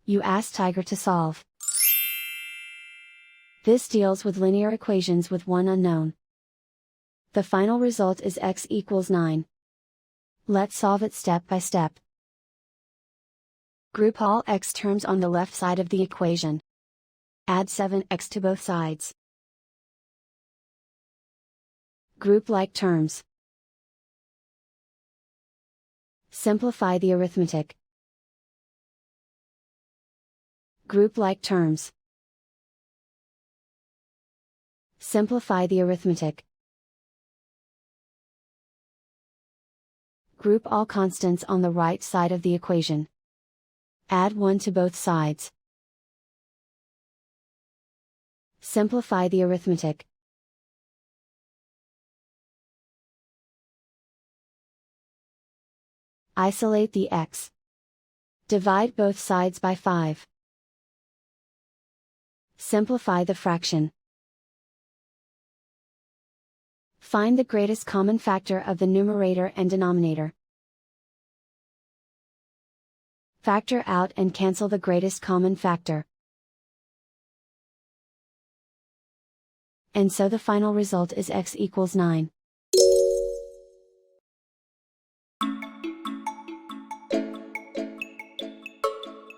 You ask Tiger to solve. This deals with linear equations with one unknown. The final result is x equals 9. Let's solve it step by step. Group all x terms on the left side of the equation. Add 7x to both sides. Group like terms. Simplify the arithmetic. Group like terms. Simplify the arithmetic. Group all constants on the right side of the equation. Add 1 to both sides. Simplify the arithmetic. Isolate the x. Divide both sides by 5. Simplify the fraction. Find the greatest common factor of the numerator and denominator. Factor out and cancel the greatest common factor. And so the final result is x equals 9.